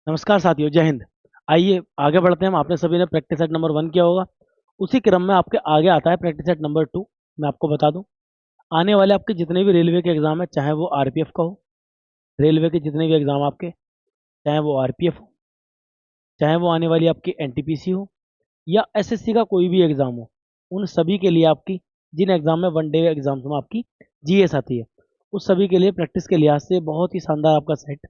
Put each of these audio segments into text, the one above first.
नमस्कार साथियों, जय हिंद। आइए आगे बढ़ते हैं। आपने सभी ने प्रैक्टिस सेट नंबर 1 किया होगा। उसी क्रम में आपके आगे आता है प्रैक्टिस सेट नंबर 2। मैं आपको बता दूं, आने वाले आपके जितने भी रेलवे के एग्जाम है, चाहे वो आरपीएफ का हो, रेलवे के जितने भी एग्जाम आपके, चाहे वो आरपीएफ हो, चाहे वो आने वाली आपकी एनटीपीसी हो, या एसएससी का कोई भी एग्जाम हो, उन सभी के लिए आपकी, जिन एग्जाम में वन डे एग्जाम्स में आपकी जीएस आती है, उस सभी के लिए प्रैक्टिस के लिहाज से बहुत ही शानदार आपका सेट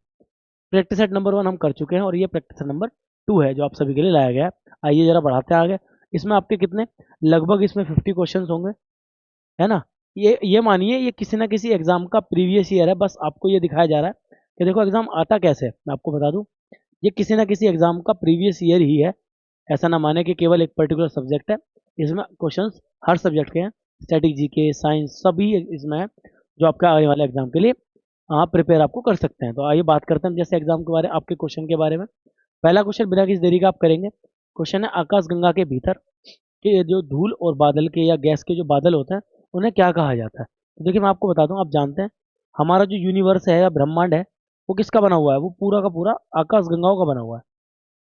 प्रैक्टिस सेट नंबर 1 हम कर चुके हैं, और ये प्रैक्टिस सेट नंबर 2 है जो आप सभी के लिए लाया गया है। आइए जरा बढ़ाते हैं आगे। इसमें आपके कितने, लगभग इसमें 50 क्वेश्चन होंगे, है ना। ये मानिए ये किसी ना किसी एग्जाम का प्रीवियस ईयर है। बस आपको ये दिखाया जा रहा है कि देखो एग्जाम आता कैसे है। मैं आपको बता दूं, ये किसी ना किसी एग्जाम का प्रीवियस ईयर ही है। ऐसा ना माने कि केवल एक पर्टिकुलर सब्जेक्ट है। इसमें क्वेश्चंस हर सब्जेक्ट के हैं, स्टैटिक, जीके, साइंस, सभी इसमें है, जो आपका आने वाले एग्जाम के लिए आप प्रिपेयर आपको कर सकते हैं। तो आइए बात करते हैं जैसे एग्जाम के बारे में, आपके क्वेश्चन के बारे में। पहला क्वेश्चन बिना किसी देरी का आप करेंगे। क्वेश्चन है, आकाशगंगा के भीतर के जो धूल और बादल के या गैस के जो बादल होते हैं, उन्हें क्या कहा जाता है। तो देखिए मैं आपको बता दूं, आप जानते हैं हमारा जो यूनिवर्स है या ब्रह्मांड है, वो किसका बना हुआ है, वो पूरा का पूरा आकाशगंगाओं का बना हुआ है।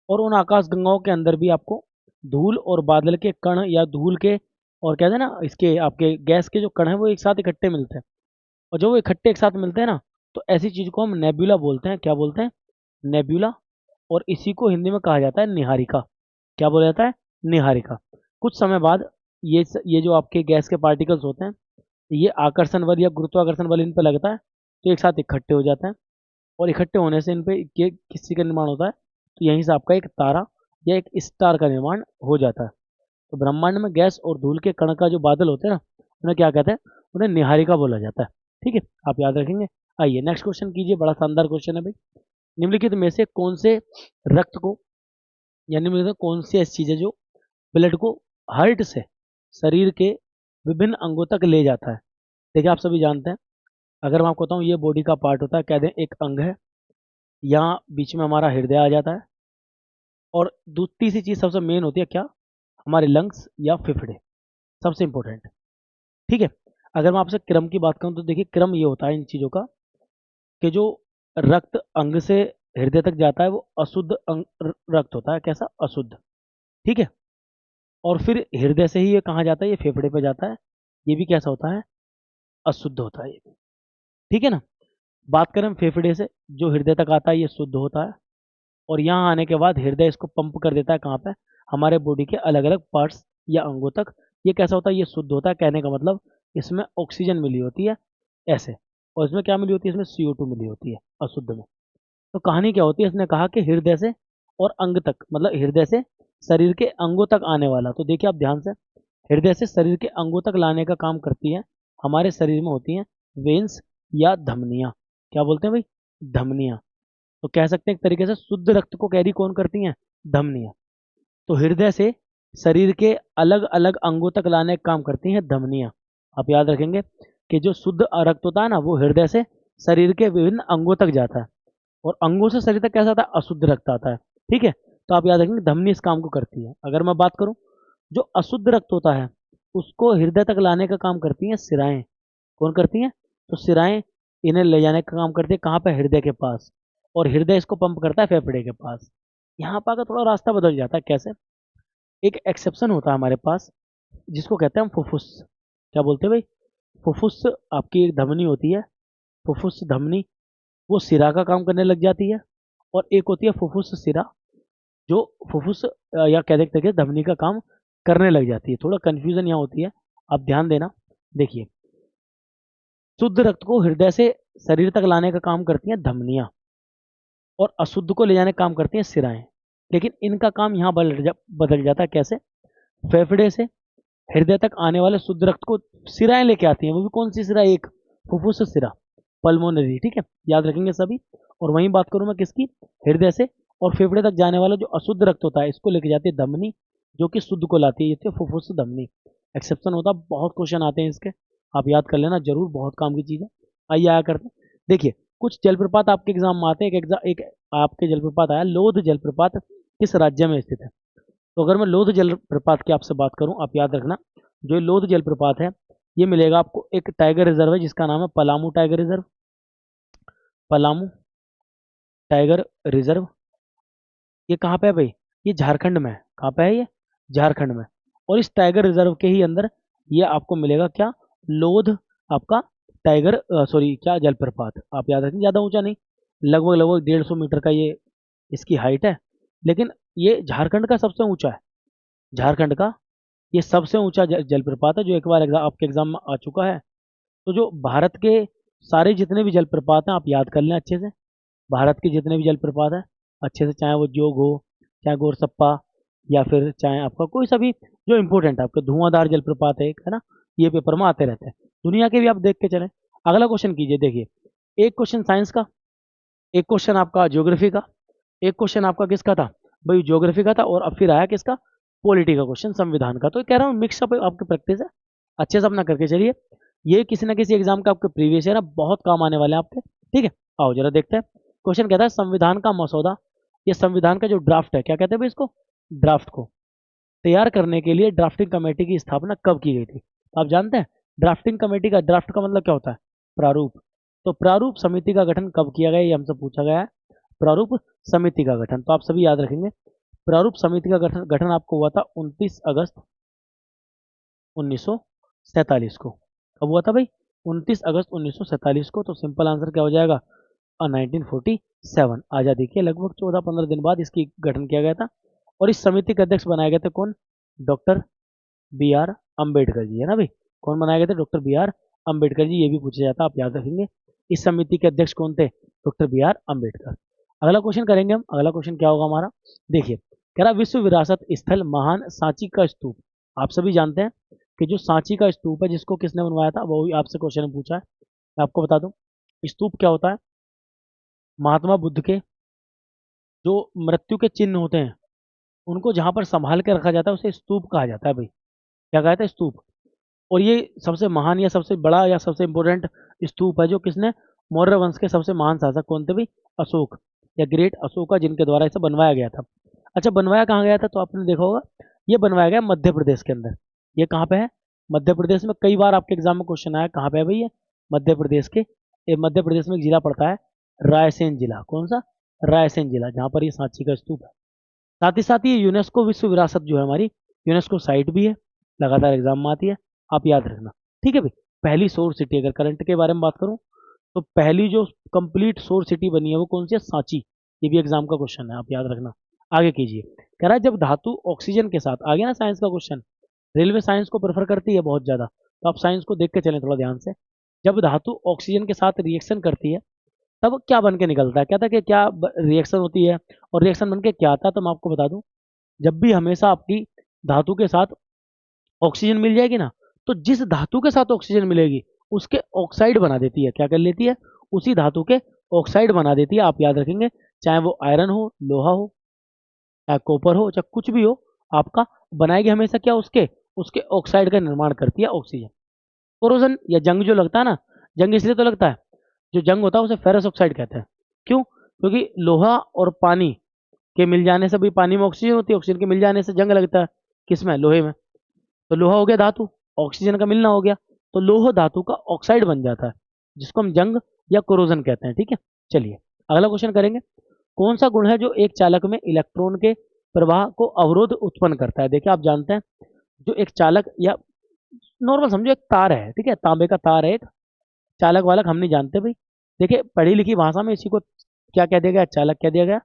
और उन आकाशगंगाओं के अंदर भी आपको धूल और बादल के कण या धूल के, और कहते हैं ना इसके आपके गैस के जो कण हैं, वो एक साथ इकट्ठे मिलते हैं। और जब वो इकट्ठे एक साथ मिलते हैं ना, तो ऐसी चीज को हम नेब्यूला बोलते हैं। क्या बोलते हैं? नेब्यूला। और इसी को हिंदी में कहा जाता है निहारिका। क्या बोला जाता है? निहारिका। कुछ समय बाद ये जो आपके गैस के पार्टिकल्स होते हैं, ये आकर्षण बल या गुरुत्वाकर्षण बल इन पर लगता है, तो एक साथ इकट्ठे हो जाते हैं। और इकट्ठे होने से इन पे किसी का निर्माण होता है, तो यहीं से आपका एक तारा या एक स्टार का निर्माण हो जाता है। तो ब्रह्मांड में गैस और धूल के कण का जो बादल होते हैं ना, उन्हें क्या कहते हैं? उन्हें निहारिका बोला जाता है। ठीक है, आप याद रखेंगे। आइए नेक्स्ट क्वेश्चन कीजिए, बड़ा शानदार क्वेश्चन है भाई। निम्नलिखित में से कौन से रक्त को, या निम्नलिखित में कौन सी ऐसी चीज है जो ब्लड को हार्ट से शरीर के विभिन्न अंगों तक ले जाता है। देखिए आप सभी जानते हैं, अगर मैं आपको बताऊं, ये बॉडी का पार्ट होता है, कह दें एक अंग है। यहाँ बीच में हमारा हृदय आ जाता है। और तीसरी चीज सबसे मेन होती है क्या? हमारे लंग्स या फेफड़े, सबसे इंपॉर्टेंट। ठीक है। अगर मैं आपसे क्रम की बात करूं, तो देखिए क्रम ये होता है इन चीजों का, कि जो रक्त अंग से हृदय तक जाता है, वो अशुद्ध रक्त होता है। कैसा? अशुद्ध। ठीक है। और फिर हृदय से ही ये कहाँ जाता है? ये फेफड़े पे जाता है। ये भी कैसा होता है? अशुद्ध होता है ये भी। ठीक है ना। बात करें हम फेफड़े से, जो हृदय तक आता है, ये शुद्ध होता है। और यहाँ आने के बाद हृदय इसको पंप कर देता है कहाँ पे? हमारे बॉडी के अलग अलग पार्ट्स या अंगों तक। ये कैसा होता है? ये शुद्ध होता है। कहने का मतलब, इसमें ऑक्सीजन मिली होती है ऐसे, और इसमें क्या मिली होती है? इसमें CO2 मिली होती है अशुद्ध में। तो कहानी क्या होती है? इसने कहा कि हृदय से और अंग तक, मतलब हृदय से शरीर के अंगों तक आने वाला। तो देखिए आप ध्यान से, हृदय से शरीर के अंगों तक लाने का काम करती है, हमारे शरीर में होती हैं वेन्स या धमनियां। क्या बोलते हैं भाई? धमनियां। तो कह सकते हैं एक तरीके से शुद्ध रक्त को कैरी कौन करती हैं? धमनियां। तो हृदय से शरीर के अलग अलग अंगों तक लाने का काम करती हैं धमनियां। आप याद रखेंगे कि जो शुद्ध रक्त होता है ना, वो हृदय से शरीर के विभिन्न अंगों तक जाता है। और अंगों से शरीर तक कैसा आता है? अशुद्ध रक्त आता है। ठीक है। तो आप याद रखेंगे धमनी इस काम को करती है। अगर मैं बात करूं, जो अशुद्ध रक्त होता है, उसको हृदय तक लाने का काम करती हैं सिराएं। कौन करती हैं? तो सिराएं इन्हें ले जाने का काम करती है कहाँ पे? हृदय के पास। और हृदय इसको पंप करता है फेफड़े के पास। यहाँ पर आकर थोड़ा रास्ता बदल जाता है। कैसे? एक एक्सेप्शन होता है हमारे पास, जिसको कहते हैं हम फुफ्फुस। क्या बोलते हैं भाई? फुफ्फुस। आपकी एक धमनी होती है, फुफ्फुस धमनी, वो सिरा का काम करने लग जाती है। और एक होती है फुफ्फुस सिरा, जो फुफ्फुस या कह सकते हैं धमनी का काम करने लग जाती है। थोड़ा कंफ्यूजन यहाँ होती है, आप ध्यान देना। देखिए, शुद्ध रक्त को हृदय से शरीर तक लाने का काम करती हैं धमनियां, और अशुद्ध को ले जाने का काम करती हैं सिराएं। लेकिन इनका काम यहाँ बदल जाता है। कैसे? फेफड़े से हृदय तक आने वाले शुद्ध रक्त को सिराएं लेके आती हैं। वो भी कौन सी सिरा? एक फुफ्फुस सिरा, पल्मोनरी। ठीक है, याद रखेंगे सभी। और वहीं बात करूं मैं किसकी? हृदय से और फेफड़े तक जाने वाला जो अशुद्ध रक्त होता है, इसको लेके जाती है धमनी, जो कि शुद्ध को लाती है। ये थे फुफ्फुस धमनी। एक्सेप्शन होता है, बहुत क्वेश्चन आते हैं इसके, आप याद कर लेना जरूर, बहुत काम की चीज़ है। आइए आया करते हैं। देखिए, कुछ जलप्रपात आपके एग्जाम में आते हैं। एक आपके जलप्रपात आया, लोध जलप्रपात किस राज्य में स्थित है? तो अगर मैं लोध जलप्रपात की आपसे बात करूं, आप याद रखना, जो ये लोध जलप्रपात है, ये मिलेगा आपको एक टाइगर रिजर्व है, जिसका नाम है Palamu tiger reserve. Palamu tiger reserve. ये कहाँ पे है भाई? ये झारखंड में है। कहाँ पे है ये? झारखंड में। और इस टाइगर रिजर्व के ही अंदर ये आपको मिलेगा क्या? लोध आपका टाइगर सॉरी क्या जलप्रपात। आप याद रखें, ज़्यादा ऊंचा नहीं, लगभग लगभग 150 मीटर का ये इसकी हाइट है। लेकिन ये झारखंड का सबसे ऊंचा है। झारखंड का ये सबसे ऊंचा जलप्रपात है, जो एक बार आपके एग्जाम में आ चुका है। तो जो भारत के सारे जितने भी जलप्रपात हैं आप याद कर लें अच्छे से। भारत के जितने भी जलप्रपात हैं अच्छे से, चाहे वो जोग हो, चाहे गोरसप्पा, या फिर चाहे आपका कोई सा भी जो इम्पोर्टेंट है, आपका धुआंधार जलप्रपात है एक, है ना, ये पेपर में आते रहते हैं। दुनिया के भी आप देख के चलें। अगला क्वेश्चन कीजिए, देखिए एक क्वेश्चन साइंस का, एक क्वेश्चन आपका ज्योग्राफी का, एक क्वेश्चन आपका किसका था भाई? ज्योग्राफी का था। और अब फिर आया किसका? पॉलिटी का क्वेश्चन, संविधान का। तो कह रहा हूँ मिक्सअप आपकी प्रैक्टिस है, अच्छे से अपना करके चलिए। ये किसी ना किसी एग्जाम का आपके प्रीवियस ईयर बहुत काम आने वाले हैं आपके, ठीक है। आओ जरा देखते हैं। क्वेश्चन कहता है संविधान का मसौदा, ये संविधान का जो ड्राफ्ट है, क्या कहते हैं भाई इसको? ड्राफ्ट को तैयार करने के लिए ड्राफ्टिंग कमेटी की स्थापना कब की गई थी? तो आप जानते हैं ड्राफ्टिंग कमेटी का ड्राफ्ट का मतलब क्या होता है? प्रारूप। तो प्रारूप समिति का गठन कब किया गया, ये हमसे पूछा गया है। प्रारूप समिति का गठन, तो आप सभी याद रखेंगे, प्रारूप समिति का गठन गठन आपको हुआ था 29 अगस्त 1947 को। कब हुआ था भाई? 29 अगस्त 1947 को। तो सिंपल आंसर क्या हो जाएगा? 1947। आज़ादी के लगभग 14-15 दिन बाद इसकी गठन किया गया था। और इस समिति के अध्यक्ष बनाए गए थे कौन? Doctor B R Ambedkar ji, है ना भाई। कौन बनाए गए थे? Doctor B R Ambedkar ji. ये भी पूछा जाता है, आप याद रखेंगे। इस समिति के अध्यक्ष कौन थे? Doctor B R Ambedkar. अगला क्वेश्चन करेंगे हम। अगला क्वेश्चन क्या होगा हमारा? देखिए कह रहा विश्व विरासत स्थल महान सांची का स्तूप। आप सभी जानते हैं कि जो सांची का स्तूप है, जिसको किसने बनवाया था, वो भी आपसे क्वेश्चन पूछा है। मैं आपको बता दूं स्तूप क्या होता है। महात्मा बुद्ध के जो मृत्यु के चिन्ह होते हैं, उनको जहां पर संभाल के रखा जाता है उसे स्तूप कहा जाता है भाई। क्या कहा जाता है? स्तूप। और ये सबसे महान या सबसे बड़ा या सबसे इम्पोर्टेंट स्तूप है, जो किसने? मौर्य वंश के सबसे महान शासक कौन थे भाई? अशोक, या ग्रेट अशोका, जिनके द्वारा इसे बनवाया गया था। अच्छा, बनवाया कहाँ गया था? तो आपने देखा होगा ये बनवाया गया मध्य प्रदेश के अंदर। ये कहाँ पे है? मध्य प्रदेश में। कई बार आपके एग्जाम में क्वेश्चन आया कहाँ पे है भाई ये? मध्य प्रदेश के, मध्य प्रदेश में एक जिला पड़ता है रायसेन जिला। कौन सा? रायसेन जिला, जहाँ पर ये सांची का स्तूप है। साथ ही साथ ये यूनेस्को विश्व विरासत जो है हमारी, यूनेस्को साइट भी है, लगातार एग्जाम में आती है, आप याद रखना, ठीक है भाई। पहली सोर सिटी, अगर करंट के बारे में बात करूं, तो पहली जो कंप्लीट सोर सिटी बनी है वो कौन सी है? सांची। ये भी एग्जाम का क्वेश्चन है, आप याद रखना। आगे कीजिए। कह रहा है जब धातु ऑक्सीजन के साथ, आ गया ना साइंस का क्वेश्चन। रेलवे साइंस को प्रेफर करती है बहुत ज्यादा, तो आप साइंस को देख के चलें थोड़ा ध्यान से। जब धातु ऑक्सीजन के साथ रिएक्शन करती है, तब क्या बन के निकलता है? क्या था कि क्या रिएक्शन होती है, और रिएक्शन बन के क्या आता है? तो मैं आपको बता दूं, जब भी हमेशा आपकी धातु के साथ ऑक्सीजन मिल जाएगी ना, तो जिस धातु के साथ ऑक्सीजन मिलेगी उसके ऑक्साइड बना देती है। क्या कर लेती है? उसी धातु के ऑक्साइड बना देती है, आप याद रखेंगे। चाहे वो आयरन हो, लोहा हो, चाहे कॉपर हो, चाहे कुछ भी हो, आपका बनाएगी हमेशा क्या? उसके उसके ऑक्साइड का निर्माण करती है ऑक्सीजन। कोरोजन या जंग जो लगता है ना, जंग इसलिए तो लगता है, जो जंग होता है उसे फेरस ऑक्साइड कहते हैं। क्यों? क्योंकि लोहा और पानी के मिल जाने से भी, पानी में ऑक्सीजन होती है, ऑक्सीजन के मिल जाने से जंग लगता है। किसमें? लोहे में। तो लोहा हो गया धातु, ऑक्सीजन का मिलना हो गया, तो लोह धातु का ऑक्साइड बन जाता है, जिसको हम जंग या कोरोजन कहते हैं, ठीक है। चलिए अगला क्वेश्चन करेंगे। कौन सा गुण है जो एक चालक में इलेक्ट्रॉन के प्रवाह को अवरोध उत्पन्न करता है? देखिए आप जानते हैं, जो एक चालक, या नॉर्मल समझो एक तार है, ठीक है, तांबे का तार है एक, चालक वालक हम नहीं जानते भाई। देखिए पढ़ी लिखी भाषा में इसी को क्या कह दिया गया? चालक कह दिया गया।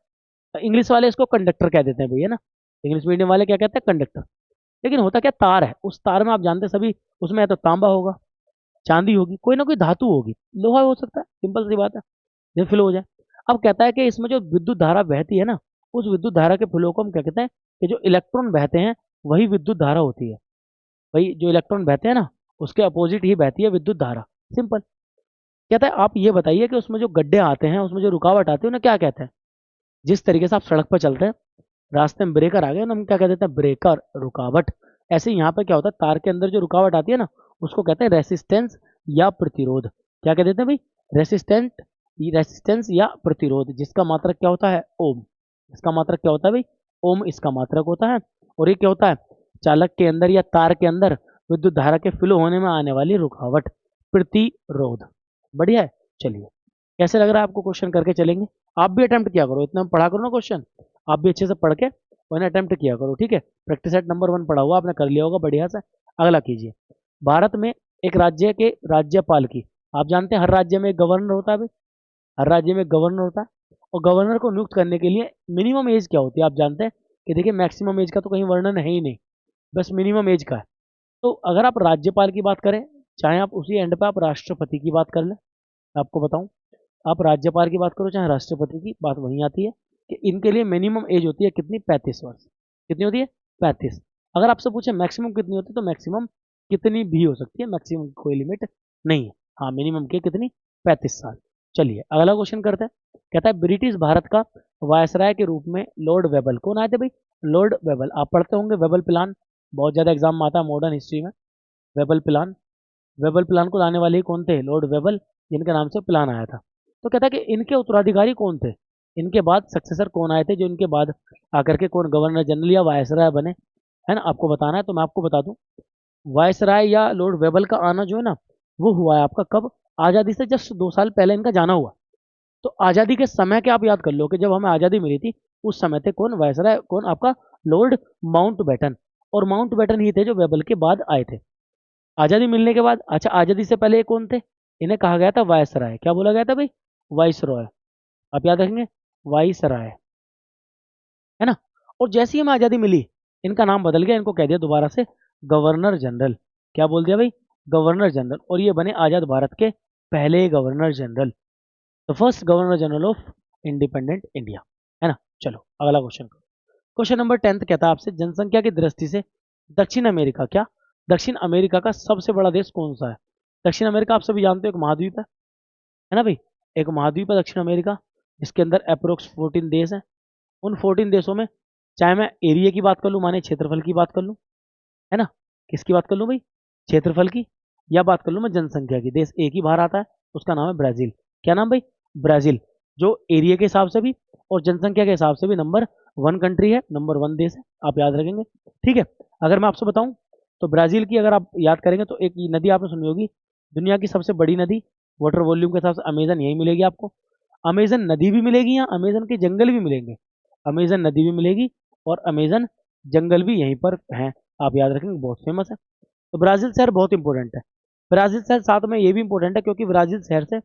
इंग्लिश वाले इसको कंडक्टर कह देते हैं भैया ना, इंग्लिश मीडियम वाले क्या कहते हैं? कंडक्टर। लेकिन होता क्या, तार है, उस तार में आप जानते हैं सभी, उसमें या तो तांबा होगा, चांदी होगी, कोई ना कोई धातु होगी, लोहा हो सकता है, सिंपल सी बात है, ये फ्लो हो जाए। अब कहता है कि इसमें जो विद्युत धारा बहती है ना, उस विद्युत धारा के फ्लो को हम क्या कहते हैं? कि जो इलेक्ट्रॉन बहते हैं वही विद्युत धारा होती है। भाई जो इलेक्ट्रॉन बहते हैं ना, उसके अपोजिट ही बहती है विद्युत धारा, सिंपल। कहता है आप ये बताइए कि उसमें जो गड्ढे आते हैं, उसमें जो रुकावट आती है उन्हें क्या कहते हैं? जिस तरीके से आप सड़क पर चलते हैं, रास्ते में ब्रेकर आ गए ना, हम क्या कह देते हैं? ब्रेकर, रुकावट। ऐसे ही यहाँ पर क्या होता है, तार के अंदर जो रुकावट आती है ना, उसको कहते हैं रेसिस्टेंस या प्रतिरोध। क्या कह देते हैं भाई? रेसिस्टेंट, रेसिस्टेंस या प्रतिरोध, जिसका मात्रक क्या होता है? ओम। इसका मात्रक क्या होता है भाई? ओम इसका मात्रक होता है। और ये क्या होता है? चालक के अंदर या तार के अंदर विद्युत धारा के फ्लो होने में आने वाली रुकावट, प्रतिरोध। बढ़िया है। चलिए कैसे लग रहा है आपको? क्वेश्चन करके चलेंगे, आप भी अटेम्प्ट किया करो, इतना पढ़ा करो ना क्वेश्चन। आप भी अच्छे से पढ़ के उन्हें अटेम्प्ट किया करो, ठीक है। प्रैक्टिस सेट नंबर 1 पढ़ा हुआ आपने, कर लिया होगा बढ़िया से। अगला कीजिए। भारत में एक राज्य के राज्यपाल की, आप जानते हैं हर राज्य में एक गवर्नर होता है भाई, हर राज्य में एक गवर्नर होता है। और गवर्नर को नियुक्त करने के लिए मिनिमम एज क्या होती है आप जानते हैं कि देखिए मैक्सिमम एज का तो कहीं वर्णन है ही नहीं, बस मिनिमम एज का है। तो अगर आप राज्यपाल की बात करें, चाहे आप उसी एंड पे आप राष्ट्रपति की बात कर लें, आपको बताऊं, आप राज्यपाल की बात करो चाहे राष्ट्रपति की, बात वहीं आती है कि इनके लिए मिनिमम एज होती है कितनी, 35 वर्ष। कितनी होती है? 35। अगर आपसे पूछे मैक्सिमम कितनी होती है, तो मैक्सिमम कितनी भी हो सकती है, मैक्सिमम कोई लिमिट नहीं है। हाँ, मिनिमम की कितनी, 35 साल। चलिए अगला क्वेश्चन करते हैं। कहता है ब्रिटिश भारत का वायसराय के रूप में लॉर्ड वेबल कौन आए थे भाई? लॉर्ड वेबल, आप पढ़ते होंगे वेबल प्लान, बहुत ज्यादा एग्जाम में आता है मॉडर्न हिस्ट्री में। वेबल प्लान, वेबल प्लान को लाने वाले ही कौन थे? लॉर्ड वेबल, जिनके नाम से प्लान आया था। तो कहता है कि इनके उत्तराधिकारी कौन थे, इनके बाद सक्सेसर कौन आए थे, जो इनके बाद आकर के कौन गवर्नर जनरल या वायसराय बने, है ना, आपको बताना है। तो मैं आपको बता दूं, वायसराय या लॉर्ड वेबल का आना जो है ना, वो हुआ है आपका कब? आज़ादी से जस्ट 2 साल पहले इनका जाना हुआ। तो आज़ादी के समय के आप याद कर लो कि जब हमें आज़ादी मिली थी, उस समय थे कौन वायसराय, कौन आपका? Lord Mountbatten. और माउंटबेटन ही थे जो वेबल के बाद आए थे आज़ादी मिलने के बाद। अच्छा, आज़ादी से पहले ये कौन थे? इन्हें कहा गया था वायसराय। क्या बोला गया था भाई? वाइसरॉय। आप याद रखेंगे, वाइसराय, है ना। और जैसे ही हमें आज़ादी मिली, इनका नाम बदल गया, इनको कह दिया दोबारा से गवर्नर जनरल। क्या बोल दिया भाई? Governor general. और ये बने आज़ाद भारत के पहले governor general, the first governor general of independent India, है ना। चलो अगला क्वेश्चन। क्वेश्चन नंबर 10 कहता है आपसे, जनसंख्या की दृष्टि से दक्षिण अमेरिका, क्या दक्षिण अमेरिका का सबसे बड़ा देश कौन सा है? दक्षिण अमेरिका आप सभी जानते हो एक महाद्वीप है ना भाई, एक महाद्वीप है दक्षिण अमेरिका, इसके अंदर अप्रोक्स 14 देश हैं। उन 14 देशों में, चाहे मैं एरिया की बात कर लूँ, माने क्षेत्रफल की बात कर लूँ, है ना, किसकी बात कर लूँ भाई? क्षेत्रफल की, या बात कर लूँ मैं जनसंख्या की, देश एक ही बाहर आता है, उसका नाम है ब्राजील। क्या नाम भाई? ब्राजील। जो एरिया के हिसाब से भी और जनसंख्या के हिसाब से भी नंबर 1 कंट्री है, नंबर 1 देश है, आप याद रखेंगे, ठीक है। अगर मैं आपसे बताऊं, तो ब्राजील की अगर आप याद करेंगे तो एक नदी आपने सुनी होगी, दुनिया की सबसे बड़ी नदी, वाटर वॉल्यूम के हिसाब से अमेजन यही मिलेगी आपको। अमेजन नदी भी मिलेगी यहाँ, अमेजन के जंगल भी मिलेंगे, अमेजन नदी भी मिलेगी और अमेजन जंगल भी यहीं पर हैं, आप याद रखेंगे, बहुत फेमस है। तो ब्राजील शहर बहुत इंपॉर्टेंट है। ब्राजील शहर साथ में ये भी इंपॉर्टेंट है क्योंकि ब्राजील शहर से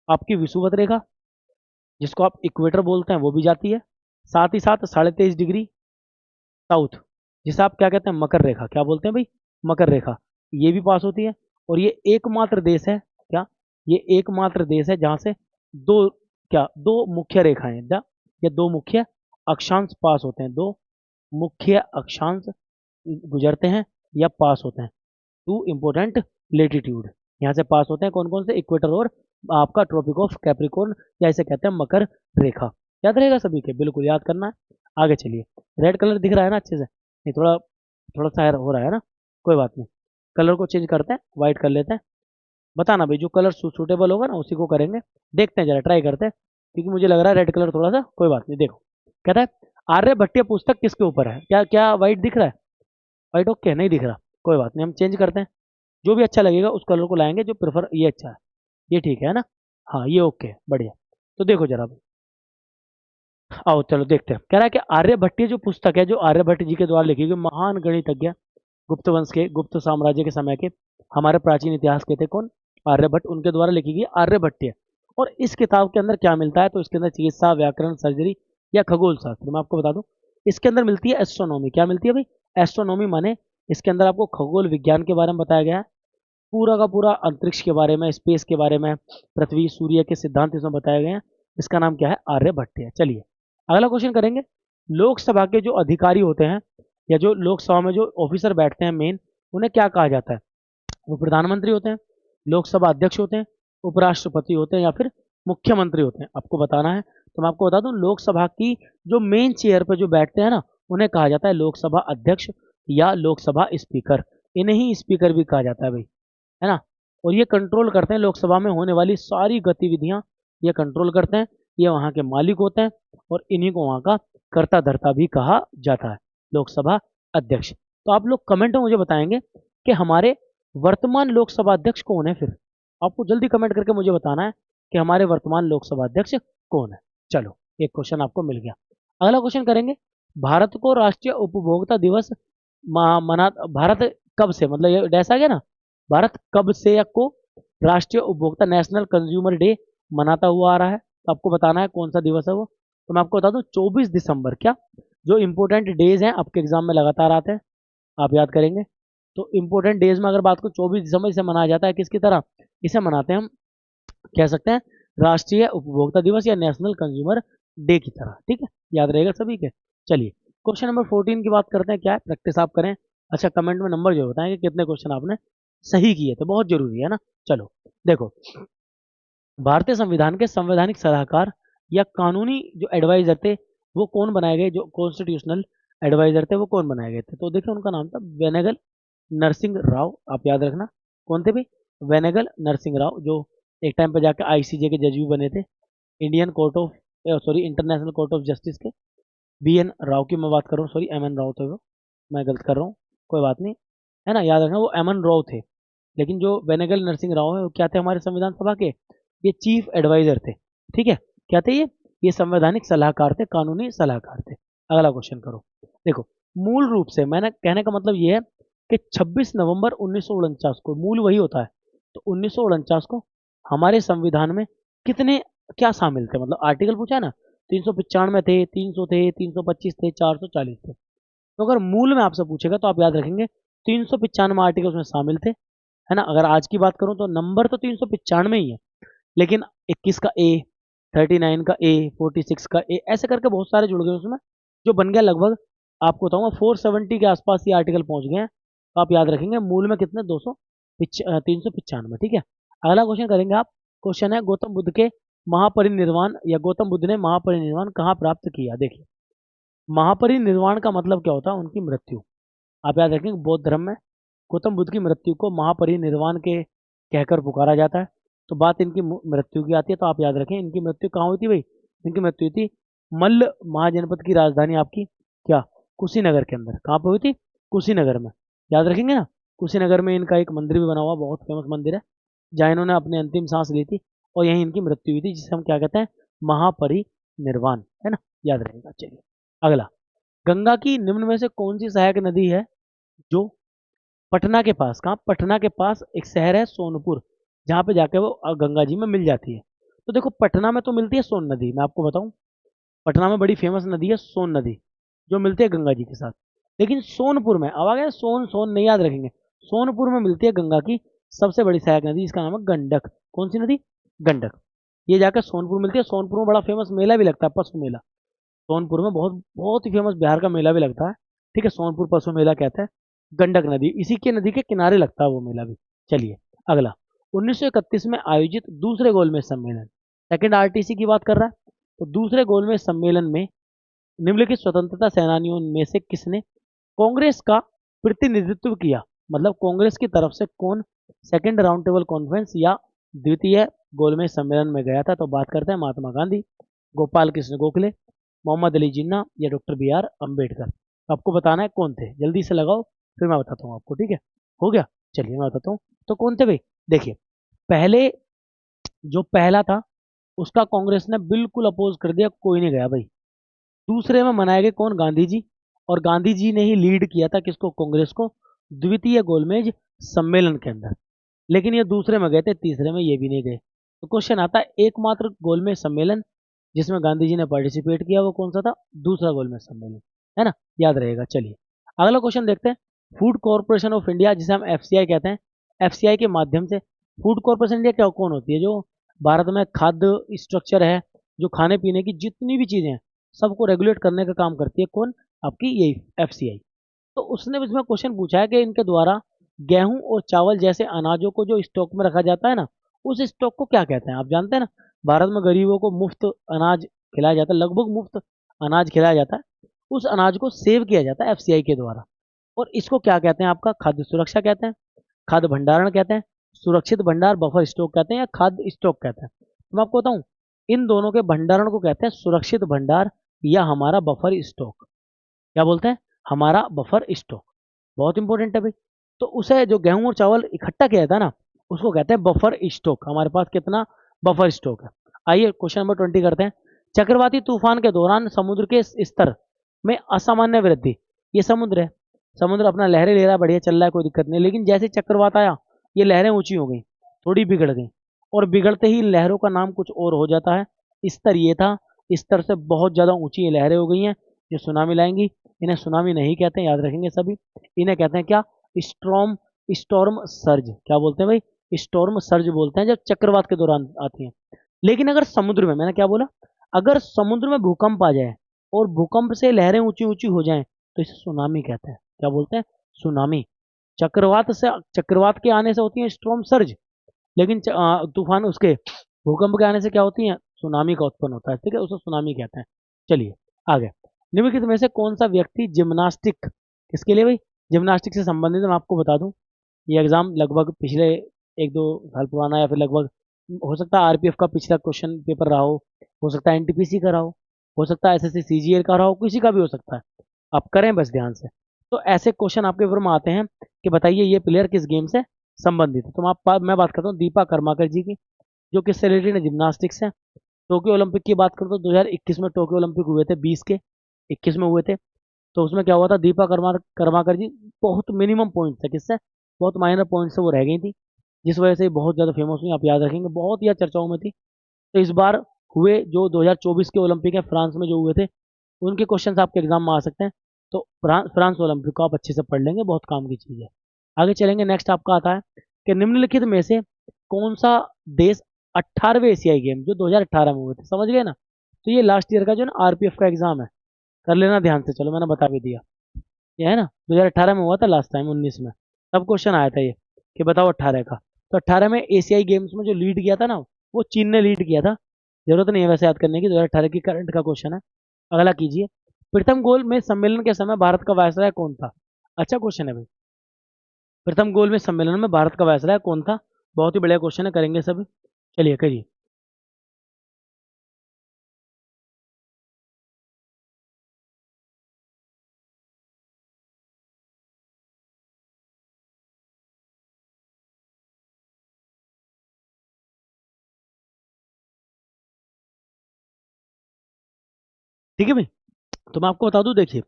आपकी विषुवत रेखा, जिसको आप इक्वेटर बोलते हैं, वो भी जाती है। साथ ही साथ 23.5 डिग्री साउथ, जिसे आप क्या कहते हैं? मकर रेखा। क्या बोलते हैं भाई? मकर रेखा, ये भी पास होती है। और ये एकमात्र देश है, क्या ये एकमात्र देश है जहां से दो, क्या दो मुख्य रेखाएं, या दो मुख्य अक्षांश पास होते हैं, दो मुख्य अक्षांश गुजरते हैं या पास होते हैं। टू इंपोर्टेंट लेटीट्यूड यहाँ से पास होते हैं, कौन कौन से? इक्वेटर और आपका ट्रॉपिक ऑफ कैप्रिकॉर्न, या इसे कहते हैं मकर रेखा। याद रहेगा सभी के, बिल्कुल याद करना है। आगे चलिए। रेड कलर दिख रहा है ना अच्छे से? नहीं, थोड़ा थोड़ा सा हो रहा है ना, कोई बात नहीं, कलर को चेंज करते हैं, व्हाइट कर लेते हैं। बताना भाई, जो कलर सूटेबल होगा ना उसी को करेंगे। देखते हैं, जरा ट्राई करते हैं, क्योंकि मुझे लग रहा है रेड कलर थोड़ा सा, कोई बात नहीं। देखो, कहता है आर्यभट्टीय पुस्तक किसके ऊपर है? क्या क्या व्हाइट दिख रहा है? व्हाइट ओके, नहीं दिख रहा, कोई बात नहीं, हम चेंज करते हैं। जो भी अच्छा लगेगा उस कलर को लाएंगे, जो प्रेफर, ये अच्छा है, ये ठीक है ना। हाँ, ये ओके, बढ़िया। तो देखो जरा, आओ चलो देखते हैं। कह रहा है कि आर्यभट्टीय जो पुस्तक है, जो आर्यभट्ट जी के द्वारा लिखी गई, महान गणितज्ञ, गुप्त वंश के, गुप्त साम्राज्य के समय के, हमारे प्राचीन इतिहास के थे कौन? आर्यभट्ट, उनके द्वारा लिखी गई आर्यभट्टीय। और इस किताब के अंदर क्या मिलता है? तो इसके अंदर चिकित्सा, व्याकरण, सर्जरी या खगोल शास्त्र। मैं आपको बता दूं, इसके अंदर मिलती है एस्ट्रोनॉमी। क्या मिलती है भाई? एस्ट्रोनॉमी, माने इसके अंदर आपको खगोल विज्ञान के बारे में बताया गया है, पूरा का पूरा अंतरिक्ष के बारे में, स्पेस के बारे में, पृथ्वी सूर्य के सिद्धांत इसमें बताए गए हैं। इसका नाम क्या है? आर्यभट्टीय। चलिए अगला क्वेश्चन करेंगे। लोकसभा के जो अधिकारी होते हैं, या जो लोकसभा में जो ऑफिसर बैठते हैं मेन, उन्हें क्या कहा जाता है? वो प्रधानमंत्री होते हैं, लोकसभा अध्यक्ष होते हैं, उपराष्ट्रपति होते हैं, या फिर मुख्यमंत्री होते हैं, आपको बताना है। तो मैं आपको बता दूं, लोकसभा की जो मेन चेयर पर जो बैठते हैं ना, उन्हें कहा जाता है लोकसभा अध्यक्ष या लोकसभा स्पीकर। इन्हें ही स्पीकर भी कहा जाता है भाई, है ना। और ये कंट्रोल करते हैं लोकसभा में होने वाली सारी गतिविधियां, ये कंट्रोल करते हैं, ये वहाँ के मालिक होते हैं, और इन्हीं को वहाँ का कर्ता धर्ता भी कहा जाता है, लोकसभा अध्यक्ष। तो आप लोग कमेंट में मुझे बताएंगे कि हमारे वर्तमान लोकसभा अध्यक्ष कौन है। फिर आपको जल्दी कमेंट करके मुझे बताना है कि हमारे वर्तमान लोकसभा अध्यक्ष कौन है। चलो, एक क्वेश्चन आपको मिल गया। अगला क्वेश्चन करेंगे, भारत को राष्ट्रीय उपभोक्ता दिवस मना भारत कब से, मतलब ये डैश आ गया ना, भारत कब से या को राष्ट्रीय उपभोक्ता नेशनल कंज्यूमर डे मनाता हुआ आ रहा है, तो आपको बताना है कौन सा दिवस है वो। तो मैं आपको बता दूं 24 दिसंबर। क्या, जो इंपॉर्टेंट डेज हैं आपके एग्जाम में लगातार आते हैं, आप याद करेंगे। तो इंपॉर्टेंट डेज में अगर बात करूं 24 दिसंबर इसे मनाया जाता है किसकी तरह, इसे मनाते हैं हम, कह सकते हैं राष्ट्रीय उपभोक्ता दिवस या नेशनल कंज्यूमर डे की तरह। ठीक है, याद रहेगा सभी के। चलिए क्वेश्चन नंबर 14 की बात करते हैं, क्या है, प्रैक्टिस आप करें। अच्छा, कमेंट में नंबर जो बताएं कि कितने क्वेश्चन आपने सही किए थे, बहुत जरूरी है ना। चलो देखो, भारतीय संविधान के संवैधानिक सलाहकार या कानूनी जो एडवाइजर थे वो कौन बनाए गए, जो कॉन्स्टिट्यूशनल एडवाइजर थे वो कौन बनाए गए थे, तो देखिए उनका नाम था वेनेगल नरसिंह राव। आप याद रखना कौन थे भाई, वेनेगल नरसिंह राव, जो एक टाइम पे जाकर आईसीजे के जज भी बने थे, Indian court of sorry international court of justice के। बी एन राव की मैं बात कर रहा हूँ, सॉरी एम एन राव थे वो, मैं गलत कर रहा हूँ, कोई बात नहीं, है ना, याद रखना वो एम एन राव थे। लेकिन जो बेनेगल नरसिंह राव है वो क्या थे हमारे संविधान सभा के, ये चीफ एडवाइजर थे। ठीक है, क्या थे ये संवैधानिक सलाहकार थे, कानूनी सलाहकार थे। अगला क्वेश्चन करो, देखो मूल रूप से मैंने कहने का मतलब ये है कि 26 नवंबर 1949 को, मूल वही होता है, तो 1949 को हमारे संविधान में कितने क्या शामिल थे, मतलब आर्टिकल पूछा है ना, 395 थे, 300 थे, 325 थे, 440 थे। तो अगर मूल में आपसे पूछेगा तो आप याद रखेंगे 395 आर्टिकल उसमें शामिल थे, है ना। अगर आज की बात करूं तो नंबर तो 395 ही है, लेकिन 21 का ए, 39 का ए, 46 का ए, ऐसे करके बहुत सारे जुड़ गए उसमें, जो बन गया लगभग, आपको बताऊंगा 470 के आसपास ये आर्टिकल पहुंच गए हैं। तो आप याद रखेंगे मूल में कितने, 395। ठीक है, अगला क्वेश्चन करेंगे आप। क्वेश्चन है, गौतम बुद्ध के महापरिनिर्वाण या गौतम बुद्ध ने महापरिनिर्वाण कहाँ प्राप्त किया। देखिए, महापरिनिर्वाण का मतलब क्या होता है, उनकी मृत्यु। आप याद रखेंगे बौद्ध धर्म में गौतम बुद्ध की मृत्यु को महापरिनिर्वाण के कहकर पुकारा जाता है। तो बात इनकी मृत्यु की आती है, तो आप याद रखें इनकी मृत्यु कहाँ हुई थी भाई, इनकी मृत्यु हुई थी मल्ल महाजनपद की राजधानी आपकी क्या, कुशीनगर के अंदर। कहाँ पे हुई थी, कुशीनगर में, याद रखेंगे ना। कुशीनगर में इनका एक मंदिर भी बना हुआ, बहुत फेमस मंदिर है, जहाँ इन्होंने अपनी अंतिम सांस ली थी, और यहीं इनकी मृत्यु हुई थी, जिसे हम क्या कहते हैं, महापरिनिर्वाण, है ना, याद रहेगा। चलिए अगला, गंगा की निम्न में से कौन सी सहायक नदी है जो पटना के पास, कहाँ, पटना के पास एक शहर है सोनपुर, जहाँ पे जाके वो गंगा जी में मिल जाती है। तो देखो पटना में तो मिलती है सोन नदी, मैं आपको बताऊं, पटना में बड़ी फेमस नदी है सोन नदी, जो मिलती है गंगा जी के साथ। लेकिन सोनपुर में, अब आ गया सोन, सोन नहीं याद रखेंगे, सोनपुर में मिलती है गंगा की सबसे बड़ी सहायक नदी, इसका नाम है गंडक। कौन सी नदी, गंडक। ये जाकर सोनपुर मिलती है, सोनपुर में बड़ा फेमस मेला भी लगता है, पशु मेला। सोनपुर में बहुत बहुत ही फेमस बिहार का मेला भी लगता है। ठीक है, सोनपुर पशु मेला कहते हैं, गंडक नदी, इसी के नदी के किनारे लगता है वो मेला भी। चलिए अगला, 1931 में आयोजित दूसरे गोलमेज सम्मेलन, सेकंड आरटीसी की बात कर रहा है, तो दूसरे गोलमेज सम्मेलन में निम्नलिखित स्वतंत्रता सेनानियों में से किसने कांग्रेस का प्रतिनिधित्व किया, मतलब कांग्रेस की तरफ से कौन सेकंड राउंड टेबल कॉन्फ्रेंस या द्वितीय गोलमेज सम्मेलन में गया था। तो बात करते हैं महात्मा गांधी, गोपाल कृष्ण गोखले, मोहम्मद अली जिन्ना या डॉक्टर बी आर अम्बेडकर। आपको बताना है कौन थे, जल्दी से लगाओ, फिर मैं बताता हूँ आपको। ठीक है, हो गया, चलिए मैं बताता हूँ तो कौन थे भाई। देखिए, पहले जो पहला था उसका कांग्रेस ने बिल्कुल अपोज कर दिया, कोई नहीं गया भाई। दूसरे में मनाए गए कौन, गांधी जी, और गांधी जी ने ही लीड किया था किसको, कांग्रेस को, द्वितीय गोलमेज सम्मेलन के अंदर। लेकिन ये दूसरे में गए थे, तीसरे में ये भी नहीं गए। तो क्वेश्चन आता है, एकमात्र गोलमेज सम्मेलन जिसमें गांधी जी ने पार्टिसिपेट किया वो कौन सा था, दूसरा गोलमेज सम्मेलन, है ना, याद रहेगा। चलिए अगला क्वेश्चन देखते हैं, फूड कॉर्पोरेशन ऑफ इंडिया जिसे हम एफसीआई कहते हैं, एफसीआई के माध्यम से फूड कॉर्पोरेशन इंडिया क्या कौन होती है, जो भारत में खाद्य स्ट्रक्चर है, जो खाने पीने की जितनी भी चीजें हैं सबको रेगुलेट करने का काम करती है, कौन, आपकी यही एफसीआई। तो उसने इसमें क्वेश्चन पूछा है कि इनके द्वारा गेहूं और चावल जैसे अनाजों को जो स्टॉक में रखा जाता है ना, उस स्टॉक को क्या कहते हैं, आप जानते हैं ना। भारत में गरीबों को मुफ्त अनाज खिलाया जाता है, लगभग मुफ्त अनाज खिलाया जाता है, उस अनाज को सेव किया जाता है एफसीआई के द्वारा, और इसको क्या कहते हैं, आपका खाद्य सुरक्षा कहते हैं, खाद्य भंडारण कहते हैं, सुरक्षित भंडार बफर स्टॉक कहते हैं, या खाद्य स्टॉक कहते हैं। तो मैं आपको बताऊं, इन दोनों के भंडारण को कहते हैं सुरक्षित भंडार या हमारा बफर स्टॉक। क्या बोलते हैं, हमारा बफर स्टॉक, बहुत इंपॉर्टेंट है भाई। तो उसे जो गेहूं और चावल इकट्ठा किया था ना, उसको कहते हैं बफर स्टॉक। हमारे पास कितना बफर स्टॉक है। आइए क्वेश्चन नंबर 20 करते हैं, चक्रवाती तूफान के दौरान समुद्र के स्तर में असामान्य वृद्धि। ये समुद्र है, समुद्र अपना लहरें ले रहा है, बढ़िया चल रहा है, कोई दिक्कत नहीं, लेकिन जैसे चक्रवात आया ये लहरें ऊंची हो गई, थोड़ी बिगड़ गई, और बिगड़ते ही लहरों का नाम कुछ और हो जाता है। स्तर ये था, स्तर से बहुत ज्यादा ऊंची ये लहरें हो गई हैं जो सुनामी लाएंगी। इन्हें सुनामी नहीं कहते हैं, याद रखेंगे सभी। इन्हें कहते हैं क्या? Storm storm surge. क्या बोलते हैं भाई? स्टॉर्म सर्ज बोलते हैं जब चक्रवात के दौरान आती है। लेकिन अगर समुद्र में, मैंने क्या बोला, अगर समुद्र में भूकंप आ जाए और भूकंप से लहरें ऊंची ऊंची हो जाएं तो इसे सुनामी कहते हैं। क्या बोलते हैं? सुनामी। चक्रवात के आने से होती है स्ट्रॉम सर्ज, लेकिन तूफान उसके भूकंप के आने से क्या होती है? सुनामी का उत्पन्न होता है। ठीक है, उसे सुनामी कहते हैं। चलिए आगे। निम्नलिखित में से कौन सा व्यक्ति जिम्नास्टिक, किसके लिए भाई? जिम्नास्टिक से संबंधित। मैं आपको बता दूं, ये एग्जाम लगभग पिछले 1-2 साल पुराना, या फिर लगभग हो सकता है आरपीएफ का पिछला क्वेश्चन पेपर रहा हो सकता है एनटीपीसी का रहा हो सकता है एसएससी सीजीएल का रहा हो, किसी का भी हो सकता है। आप करें बस ध्यान से। तो ऐसे क्वेश्चन आपके पेपर में आते हैं कि बताइए ये प्लेयर किस गेम से संबंधित है। तो मैं बात करता हूँ दीपा कर्माकर जी की, जो किससे रिलेटेड है? जिम्नास्टिक्स है। टोक्यो ओलंपिक की बात करूँ तो 2021 में टोक्यो ओलंपिक हुए थे, 20 के 21 में हुए थे। तो उसमें क्या हुआ था? दीपा कर्माकर जी बहुत मिनिमम पॉइंट थे, किससे? बहुत माइनर पॉइंट से वो रह गई थी, जिस वजह से बहुत ज़्यादा फेमस हुई। आप याद रखेंगे, बहुत ही चर्चाओं में थी। तो इस बार हुए जो 2024 के ओलंपिक है फ्रांस में जो हुए थे, उनके क्वेश्चन आपके एग्जाम में आ सकते हैं। तो फ्रांस ओलंपिक को आप अच्छे से पढ़ लेंगे, बहुत काम की चीज़ है। आगे चलेंगे। नेक्स्ट आपका आता है कि निम्नलिखित में से कौन सा देश 18वें एशियाई गेम जो 2018 में हुए थे, समझ गए ना? तो ये लास्ट ईयर का जो ना आरपीएफ का एग्जाम है, कर लेना ध्यान से। चलो मैंने बता भी दिया, ये है ना 2018 में हुआ था लास्ट टाइम, 19 में तब क्वेश्चन आया था ये कि बताओ 18 का। तो 18 में एशियाई गेम्स में जो लीड किया था ना, वो चीन ने लीड किया था। जरूरत नहीं है वैसे याद करने की, 2018 की करंट का क्वेश्चन है। अगला कीजिए। प्रथम गोल में सम्मेलन के समय भारत का वायसराय कौन था? अच्छा क्वेश्चन है भाई। प्रथम गोल में सम्मेलन में भारत का वायसराय कौन था? बहुत ही बढ़िया क्वेश्चन है, करेंगे सभी। चलिए करिए। ठीक है भाई, तो मैं आपको बता दूं, देखिए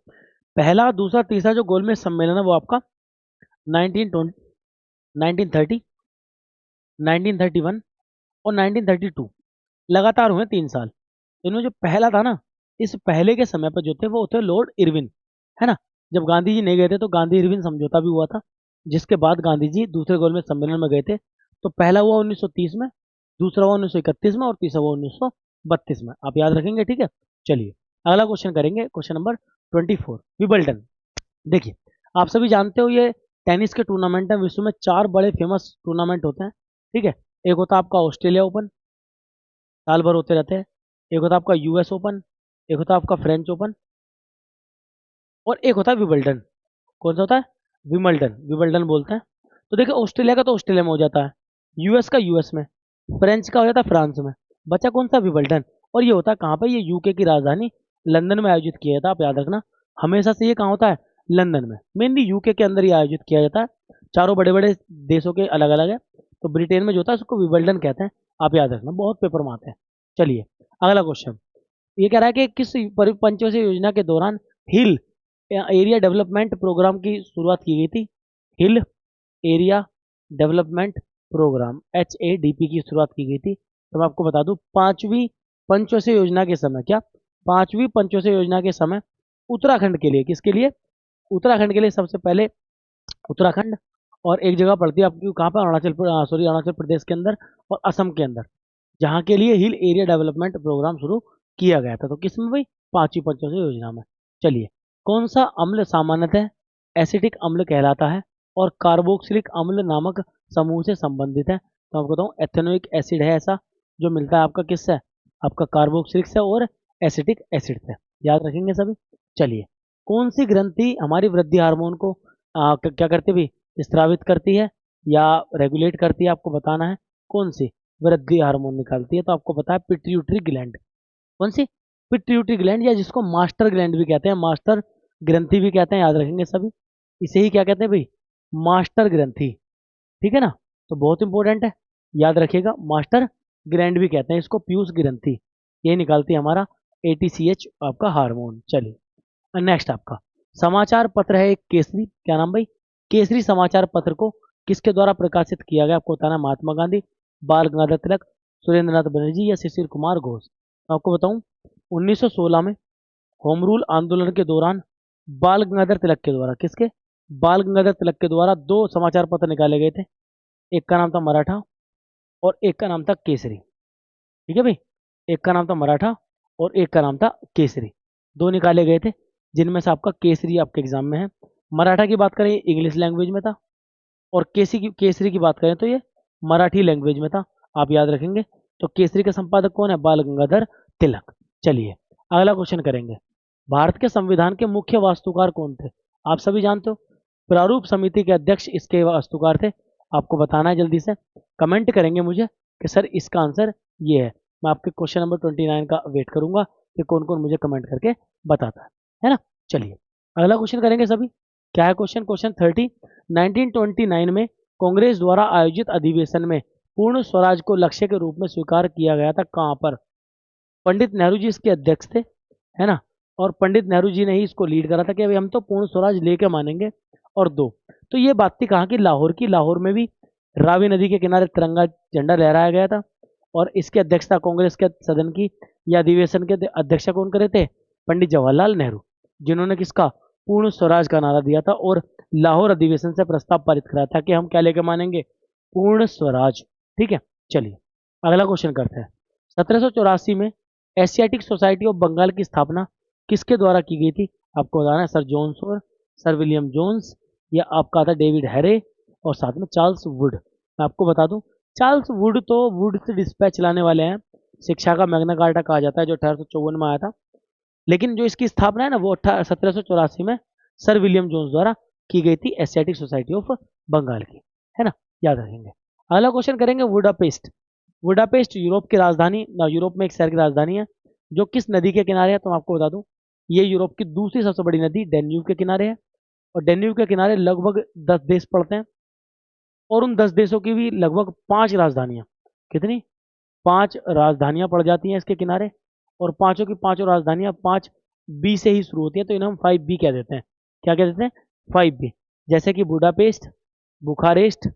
पहला दूसरा तीसरा जो गोल में सम्मेलन है वो आपका 1920 1930 1931 और 1932 लगातार हुए 3 साल। इनमें जो पहला था ना, इस पहले के समय पर जो थे वो थे लॉर्ड इरविन, है ना? जब गांधी जी नहीं गए थे तो गांधी इरविन समझौता भी हुआ था, जिसके बाद गांधी जी दूसरे गोल में सम्मेलन में गए थे। तो पहला हुआ 1930 में, दूसरा हुआ 1931 में, और तीसरा हुआ 1932 में। आप याद रखेंगे, ठीक है। चलिए अगला क्वेश्चन करेंगे, क्वेश्चन नंबर 24, विबल्टन। देखिए आप सभी जानते हो ये टेनिस के टूर्नामेंट है, विश्व में 4 बड़े फेमस टूर्नामेंट होते हैं। ठीक है, एक होता है आपका ऑस्ट्रेलिया ओपन, साल भर होते रहते हैं। एक होता है आपका यूएस ओपन, एक होता है आपका फ्रेंच ओपन, और एक होता है विबल्डन। कौन सा होता है? विमल्डन, विबल्डन बोलते हैं। तो देखिए ऑस्ट्रेलिया का तो ऑस्ट्रेलिया में हो जाता है, यूएस का यूएस में, फ्रेंच का हो जाता है फ्रांस में, बचा कौन सा? विबल्डन। और ये होता है कहाँ पे? ये यूके की राजधानी लंदन में आयोजित किया जाता है। आप याद रखना, हमेशा से ये कहाँ होता है? लंदन में, मेनली यूके के अंदर ही आयोजित किया जाता है। चारों बड़े बड़े देशों के अलग अलग है। तो ब्रिटेन में जो होता है उसको विबल्डन कहते हैं। आप याद रखना, बहुत पेपर में आते हैं। चलिए अगला क्वेश्चन ये कह रहा है कि किस पंचवर्षीय योजना के दौरान हिल एरिया डेवलपमेंट प्रोग्राम की शुरुआत की गई थी? Hill area development programme HADP की शुरुआत की गई थी। तो मैं आपको बता दूं, 5वीं पंचवर्षीय योजना के समय, क्या 5वीं पंचवर्षीय योजना के समय उत्तराखंड के लिए, किसके लिए? उत्तराखंड के लिए सबसे पहले उत्तराखंड, और एक जगह पड़ती है आपकी कहाँ पर? अरुणाचल प्रदेश के अंदर और असम के अंदर, जहाँ के लिए हिल एरिया डेवलपमेंट प्रोग्राम शुरू किया गया था। तो किसमें भाई? 5वीं पंचवर्षीय योजना में। चलिए कौन सा अम्ल सामान्यतः एसिटिक अम्ल कहलाता है और कार्बोक्सिलिक अम्ल नामक समूह से संबंधित है? तो आपको बताऊँ, एथेनोइक एसिड है ऐसा, जो मिलता है आपका किससे? आपका कार्बोक्सिलिक से और एसिटिक एसिड से। याद रखेंगे सभी। चलिए कौन सी ग्रंथि हमारी वृद्धि हार्मोन को क्या करती भी? स्त्रावित करती है या रेगुलेट करती है? आपको बताना है कौन सी वृद्धि हार्मोन निकालती है। तो आपको पता है पिट्यूटरी ग्लैंड। कौन सी? पिट्यूटरी ग्लैंड, या जिसको मास्टर ग्लैंड भी कहते हैं, मास्टर ग्रंथि भी कहते हैं। याद रखेंगे सभी, इसे ही क्या कहते हैं भाई? मास्टर ग्रंथि। ठीक है ना? तो बहुत इंपॉर्टेंट है, याद रखिएगा। मास्टर ग्लैंड भी कहते हैं इसको, पीयूष ग्रंथि। ये निकालती है हमारा ATCH आपका हार्मोन। चलिए नेक्स्ट आपका समाचार पत्र है एक केसरी, क्या नाम भाई, केसरी समाचार पत्र को किसके द्वारा प्रकाशित किया गया, आपको बताना, महात्मा गांधी, बाल गंगाधर तिलक, सुरेंद्र नाथ बनर्जी या शिशिर कुमार घोष। मैं आपको बताऊं 1916 में होम रूल आंदोलन के दौरान बाल गंगाधर तिलक के द्वारा, किसके, बाल गंगाधर तिलक के द्वारा दो समाचार पत्र निकाले गए थे। एक का नाम था मराठा और एक का नाम था केसरी। ठीक है भाई, एक का नाम था मराठा और एक का नाम था केसरी, दो निकाले गए थे, जिनमें से आपका केसरी आपके एग्जाम में है। मराठा की बात करें इंग्लिश लैंग्वेज में था और केसरी की बात करें तो ये मराठी लैंग्वेज में था, आप याद रखेंगे। तो केसरी का संपादक कौन है, बाल गंगाधर तिलक। चलिए अगला क्वेश्चन करेंगे, भारत के संविधान के मुख्य वास्तुकार कौन थे, आप सभी जानते हो, प्रारूप समिति के अध्यक्ष इसके वास्तुकार थे। आपको बताना है जल्दी से, कमेंट करेंगे मुझे कि सर इसका आंसर ये है। मैं आपके क्वेश्चन नंबर 29 का वेट करूंगा कि कौन कौन मुझे कमेंट करके बताता है ना। चलिए अगला क्वेश्चन करेंगे सभी, क्या है क्वेश्चन, क्वेश्चन 30, 1929 में कांग्रेस द्वारा आयोजित अधिवेशन में पूर्ण स्वराज को लक्ष्य के रूप में स्वीकार किया गया था, कहां पर, पंडित नेहरू जी इसके अध्यक्ष थे, है ना, और पंडित नेहरू जी ने ही इसको लीड करा था कि अभी हम तो पूर्ण स्वराज लेके मानेंगे। और दो, तो ये बात थी कहाँ की, लाहौर की, लाहौर में भी रावी नदी के किनारे तिरंगा झंडा लहराया गया था। और इसकी अध्यक्षता कांग्रेस के सदन की या अधिवेशन के अध्यक्ष कौन करे थे, पंडित जवाहरलाल नेहरू, जिन्होंने किसका, पूर्ण स्वराज का नारा दिया था और लाहौर अधिवेशन से प्रस्ताव पारित कराया था कि हम क्या लेके मानेंगे, पूर्ण स्वराज। ठीक है, चलिए अगला क्वेश्चन करते हैं, 1784 में एशियाटिक सोसाइटी ऑफ बंगाल की स्थापना किसके द्वारा की गई थी, आपको बताना है, सर जोन्स और सर विलियम जोन्स, या आपका था डेविड हैरे और साथ में चार्ल्स वुड। मैं आपको बता दूं चार्ल्स वुड तो वुड से डिस्पैच चलाने वाले हैं, शिक्षा का मैग्ना कार्टा कहा जाता है, जो 1854 में आया था। लेकिन जो इसकी स्थापना है ना वो 1784 में सर विलियम जोन्स द्वारा की गई थी, एशियाटिक सोसाइटी ऑफ बंगाल की, है ना, याद रखेंगे। अगला क्वेश्चन करेंगे, वुडापेस्ट, वुडापेस्ट यूरोप की राजधानी, यूरोप में एक शहर की राजधानी है जो किस नदी के किनारे है, तो मैं आपको बता दूं ये यूरोप की दूसरी सबसे बड़ी नदी डेन्यूब के किनारे है। और डेन्यूब के किनारे लगभग 10 देश पड़ते हैं और उन 10 देशों की भी लगभग 5 राजधानियां, कितनी, 5 राजधानियां पड़ जाती हैं इसके किनारे। और पांचों की पांचों राजधानियां 5 बी से ही शुरू होती है, तो इन्हें हम 5 बी कह देते हैं, क्या कह देते हैं, 5 बी, जैसे कि बुडापेस्ट, बुखारेस्ट,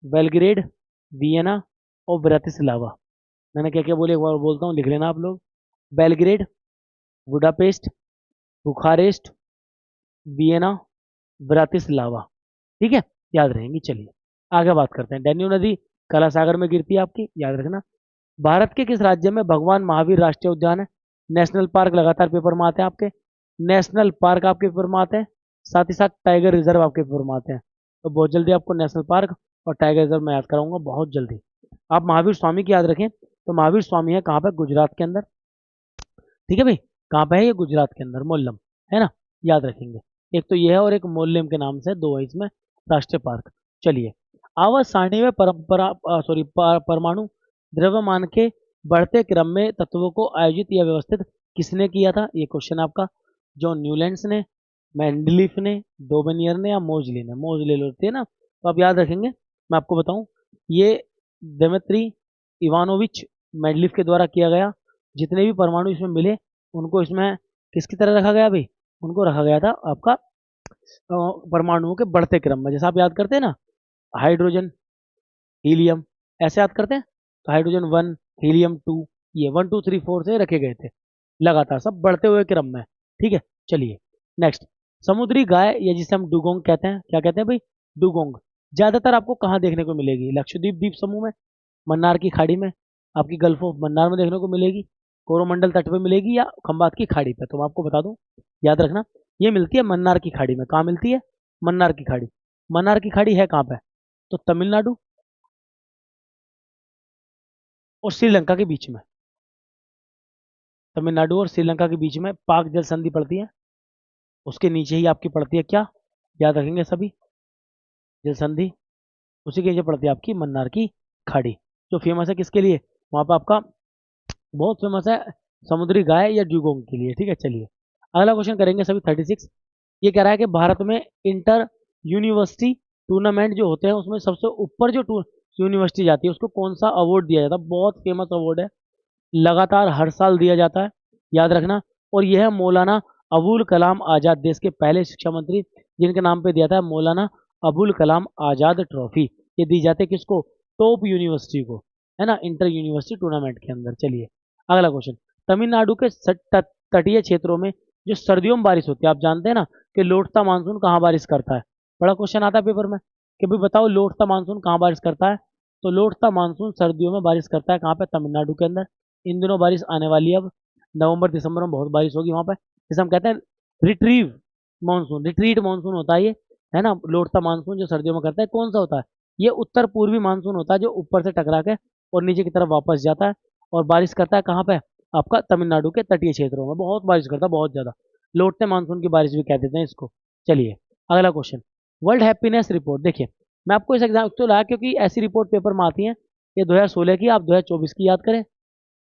बेलग्रेड, वियना और ब्रातिस्लावा। मैंने क्या क्या बोले, एक बार बोलता हूँ, लिख लेना आप लोग, Belgrade, Budapest, Bucharest, Vienna, Bratislava. ठीक है, याद रहेंगी। चलिए आगे बात करते हैं, डेन्यू नदी काला सागर में गिरती है आपकी, याद रखना। भारत के किस राज्य में भगवान महावीर राष्ट्रीय उद्यान है, नेशनल पार्क लगातार पेपर में आते हैं आपके, नेशनल पार्क आपके पेपर में आते हैं, साथ ही साथ टाइगर रिजर्व आपके पेपर में आते हैं। तो बहुत जल्दी आपको नेशनल पार्क और टाइगर रिजर्व में याद कराऊंगा, बहुत जल्दी। आप महावीर स्वामी की याद रखें, तो महावीर स्वामी है कहाँ पे, गुजरात के अंदर। ठीक है भाई, कहाँ पे है ये, गुजरात के अंदर, मोल्लम, है ना, याद रखेंगे। एक तो ये है और एक मोल्लम के नाम से दो है इसमें राष्ट्रीय पार्क। चलिए आवाज सारणी में परंपरा सॉरी परमाणु द्रव्यमान के बढ़ते क्रम में तत्वों को आयोजित या व्यवस्थित किसने किया था, ये क्वेश्चन आपका, जॉन न्यूलैंड्स ने, मेंडलीफ ने, डोबेनियर ने या मोजली ने, मोजले लेते हैं ना, तो आप याद रखेंगे। मैं आपको बताऊं ये दिमित्री इवानोविच मेंडलीफ के द्वारा किया गया। जितने भी परमाणु इसमें मिले उनको इसमें किसकी तरह रखा गया भाई, उनको रखा गया था आपका परमाणुओं के बढ़ते क्रम में, जैसे आप याद करते हैं ना, हाइड्रोजन, हीलियम, ऐसे याद करते हैं, तो हाइड्रोजन 1, हीलियम 2, ये 1 2 3 4 से रखे गए थे लगातार, सब बढ़ते हुए क्रम में। ठीक है, चलिए नेक्स्ट, समुद्री गाय या जिसे हम डुगोंग कहते हैं, क्या कहते हैं भाई, डुगोंग, ज्यादातर आपको कहाँ देखने को मिलेगी, लक्षद्वीप द्वीप समूह में, मन्नार की खाड़ी में, आपकी गल्फ ऑफ मन्नार में देखने को मिलेगी, कोरोमंडल तट पे मिलेगी या खंबात की खाड़ी पे। तो मैं आपको बता दूं, याद रखना, ये मिलती है मन्नार की खाड़ी में। कहाँ मिलती है, मन्नार की खाड़ी। मन्नार की खाड़ी है कहाँ पे, तो तमिलनाडु और श्रीलंका के बीच में, तमिलनाडु और श्रीलंका के बीच में पाक जल संधि पड़ती है, उसके नीचे ही आपकी पड़ती है क्या, याद रखेंगे सभी, जल संधि, उसी के नीचे पड़ती है आपकी मन्नार की खाड़ी, जो फेमस है किसके लिए, वहां पर आपका बहुत फेमस है समुद्री गाय या ड्यूगोंग के लिए। ठीक है, चलिए अगला क्वेश्चन करेंगे सभी 36, ये कह रहा है कि भारत में इंटर यूनिवर्सिटी टूर्नामेंट जो होते हैं उसमें सबसे ऊपर जो यूनिवर्सिटी जाती है उसको कौन सा अवार्ड दिया जाता है, बहुत फेमस अवार्ड है, लगातार हर साल दिया जाता है, याद रखना। और यह है मौलाना अबुल कलाम आज़ाद, देश के पहले शिक्षा मंत्री जिनके नाम पे दिया था मौलाना अबुल कलाम आज़ाद ट्रॉफी। ये दी जाती है किसको? टॉप यूनिवर्सिटी को, है ना, इंटर यूनिवर्सिटी टूर्नामेंट के अंदर। चलिए अगला क्वेश्चन। तमिलनाडु के तटीय क्षेत्रों में जो सर्दियों में बारिश होती है, आप जानते हैं ना कि लौटता मानसून कहाँ बारिश करता है? बड़ा क्वेश्चन आता है पेपर में कि भाई बताओ लौटता मानसून कहाँ बारिश करता है? तो लौटता मानसून सर्दियों में बारिश करता है कहाँ पे? तमिलनाडु के अंदर। इन दिनों बारिश आने वाली है, अब नवंबर दिसंबर में बहुत बारिश होगी वहाँ पे, जिसे हम कहते हैं रिट्रीव मानसून, रिट्रीट मानसून होता है ये, है ना। लौटता मानसून जो सर्दियों में करता है कौन सा होता है? ये उत्तर पूर्वी मानसून होता है, जो ऊपर से टकरा के और नीचे की तरफ वापस जाता है और बारिश करता है कहाँ पे? आपका तमिलनाडु के तटीय क्षेत्रों में बहुत बारिश करता है, बहुत ज्यादा। लौटते मानसून की बारिश भी कह देते हैं इसको। चलिए अगला क्वेश्चन। वर्ल्ड हैप्पीनेस रिपोर्ट, देखिए मैं आपको इस एग्जाम तो लाया क्योंकि ऐसी रिपोर्ट पेपर में आती है। ये 2016 की, आप 2024 की याद करें,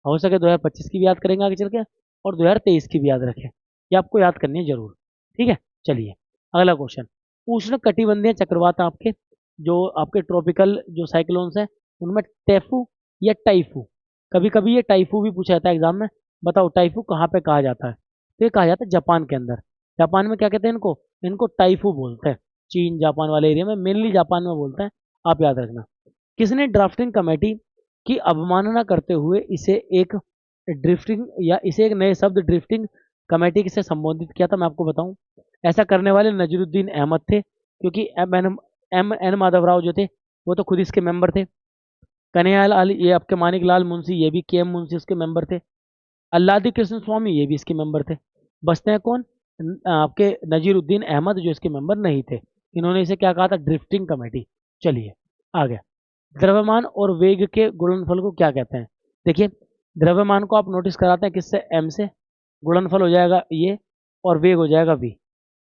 हो सके 2025 की भी याद करेंगे आगे चल के, और 2023 की भी याद रखें। ये आपको याद करनी है जरूर, ठीक है। चलिए अगला क्वेश्चन। उष्ण कटिबंधीय चक्रवात आपके, जो आपके ट्रॉपिकल जो साइक्लोन्स हैं, उनमें टैफू या टाइफू, कभी कभी ये टाइफू भी पूछा जाता है एग्जाम में। बताओ टाइफू कहाँ पे कहा जाता है? तो ये कहा जाता है जापान के अंदर। जापान में क्या कहते हैं इनको? इनको टाइफू बोलते हैं। चीन जापान वाले एरिया में, मेनली जापान में बोलते हैं, आप याद रखना। किसने ड्राफ्टिंग कमेटी की अवमानना करते हुए इसे एक ड्रिफ्टिंग या इसे एक नए शब्द ड्रिफ्टिंग कमेटी से संबोधित किया था? मैं आपको बताऊं, ऐसा करने वाले नजरुद्दीन अहमद थे, क्योंकि एम एन माधवराव जो थे वो तो खुद इसके मेंबर थे। कन्हैयालाल, ये आपके मानिक लाल मुंशी, ये भी के एम मुंशी इसके मेंबर थे। अल्लादी कृष्ण स्वामी, ये भी इसके मेंबर थे। बचते हैं कौन? आपके नजीरुद्दीन अहमद, जो इसके मेंबर नहीं थे। इन्होंने इसे क्या कहा था? Drifting committee. चलिए आगे। द्रव्यमान और वेग के गुणनफल को क्या कहते हैं? देखिए द्रव्यमान को आप नोटिस कराते हैं किससे? एम से। गुणनफल हो जाएगा ये, और वेग हो जाएगा वी।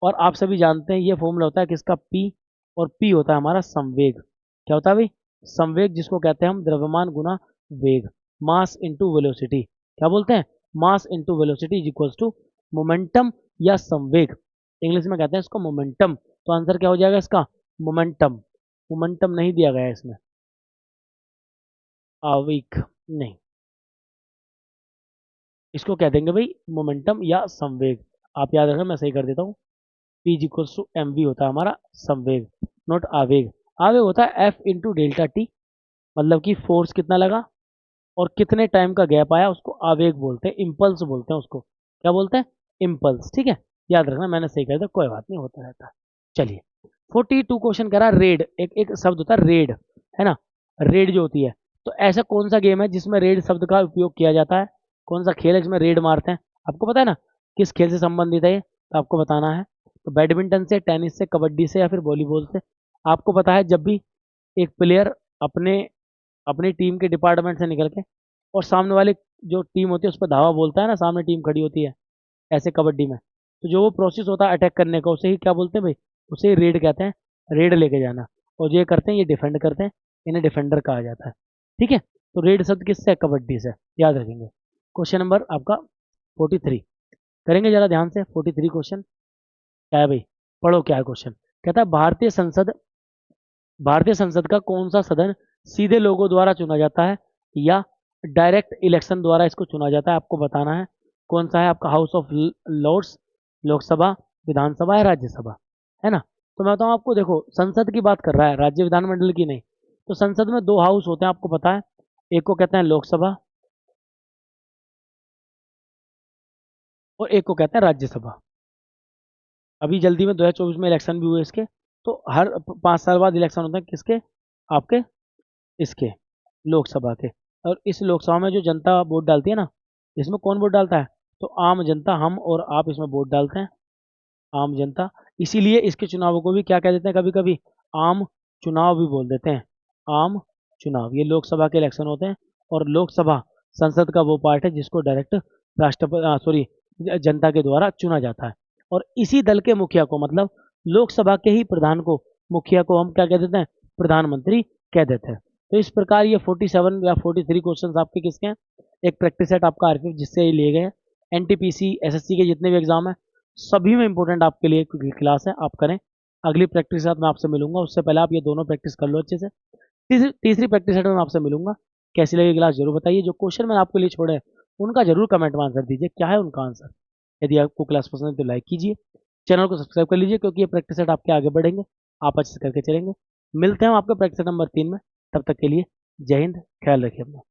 और आप सभी जानते हैं ये फॉर्मूला होता है किसका? पी। और पी होता है हमारा संवेग। क्या होता है भाई? संवेग, जिसको कहते हैं हम द्रव्यमान गुना वेग, मास इनटू वेलोसिटी। क्या बोलते हैं? Mass into velocity is equals to momentum या संवेग। इंग्लिश में कहते हैं इसको मोमेंटम। तो आंसर क्या हो जाएगा इसका? मोमेंटम। मोमेंटम नहीं दिया गया है इसमें, आवेग नहीं, इसको कह देंगे भाई मोमेंटम या संवेग। आप याद रखना, मैं सही कर देता हूँ। P equals to M V होता है हमारा संवेग, नॉट आवेग। आवेग होता है एफ इंटू डेल्टा टी, मतलब कि फोर्स कितना लगा और कितने टाइम का गैप आया, उसको आवेग बोलते हैं, इम्पल्स बोलते हैं उसको। क्या बोलते हैं? इम्पल्स, ठीक है। याद रखना, मैंने सही कर दिया, कोई बात नहीं, होता रहता है। चलिए 42 क्वेश्चन कह रहा है रेड, एक एक शब्द होता है रेड, है ना। रेड जो होती है, तो ऐसा कौन सा गेम है जिसमें रेड शब्द का उपयोग किया जाता है? कौन सा खेल है जिसमें रेड मारते हैं? आपको पता है ना किस खेल से संबंधित है ये, तो आपको बताना है। तो बैडमिंटन से, टेनिस से, कबड्डी से, या फिर वॉलीबॉल से। आपको पता है जब भी एक प्लेयर अपने अपनी टीम के डिपार्टमेंट से निकल के और सामने वाले जो टीम होती है उस पर धावा बोलता है ना, सामने टीम खड़ी होती है ऐसे कबड्डी में, तो जो वो प्रोसेस होता है अटैक करने का, उसे ही क्या बोलते हैं भाई? उसे ही रेड कहते हैं, रेड लेके जाना। और ये करते हैं, ये डिफेंड करते हैं, इन्हें डिफेंडर कहा जाता है, ठीक है। तो रेड शब्द किससे है? कबड्डी से, याद रखेंगे। क्वेश्चन नंबर आपका 43 करेंगे जरा ध्यान से। 43 क्वेश्चन क्या है भाई? पढ़ो क्या है क्वेश्चन। कहता है भारतीय संसद का कौन सा सदन सीधे लोगों द्वारा चुना जाता है या डायरेक्ट इलेक्शन द्वारा इसको चुना जाता है? आपको बताना है कौन सा है आपका। हाउस ऑफ लॉर्ड्स, लोकसभा, विधानसभा या राज्यसभा, है ना। तो मैं बताऊँ आपको, देखो संसद की बात कर रहा है, राज्य विधानमंडल की नहीं। तो संसद में दो हाउस होते हैं, आपको पता है। एक को कहते हैं लोकसभा और एक को कहते हैं राज्यसभा। अभी जल्दी में 2024 में इलेक्शन भी हुए इसके। तो हर 5 साल बाद इलेक्शन होते हैं किसके? आपके इसके लोकसभा के। और इस लोकसभा में जो जनता वोट डालती है ना, इसमें कौन वोट डालता है? तो आम जनता, हम और आप इसमें वोट डालते हैं, आम जनता। इसीलिए इसके चुनावों को भी क्या कह देते हैं? कभी कभी आम चुनाव भी बोल देते हैं, आम चुनाव। ये लोकसभा के इलेक्शन होते हैं। और लोकसभा संसद का वो पार्ट है जिसको डायरेक्ट राष्ट्रपति सॉरी जनता के द्वारा चुना जाता है। और इसी दल के मुखिया को, मतलब लोकसभा के ही प्रधान को, मुखिया को हम क्या कह देते हैं? प्रधानमंत्री कह देते हैं। तो इस प्रकार ये 47 या 43 क्वेश्चन आपके किसके हैं? एक प्रैक्टिस सेट आपका आरपीएफ जिससे ये लिए गए। एनटीपीसी एसएससी के जितने भी एग्जाम है सभी में इंपॉर्टेंट आपके लिए क्लास है, आप करें। अगली प्रैक्टिस के साथ मैं आपसे मिलूंगा, उससे पहले आप ये दोनों प्रैक्टिस कर लो अच्छे से। तीसरी प्रैक्टिस सेट में मैं आपसे मिलूंगा। कैसी लगी क्लास जरूर बताइए। जो क्वेश्चन मैंने आपके लिए छोड़े उनका जरूर कमेंट में आंसर दीजिए, क्या है उनका आंसर। यदि आपको क्लास पसंद है तो लाइक कीजिए, चैनल को सब्सक्राइब कर लीजिए, क्योंकि ये प्रैक्टिस सेट आपके आगे बढ़ेंगे, आप अच्छे से करके चलेंगे। मिलते हैं हम आपके प्रैक्टिस सेट नंबर 3 में, तब तक के लिए जय हिंद, ख्याल रखिए अपना।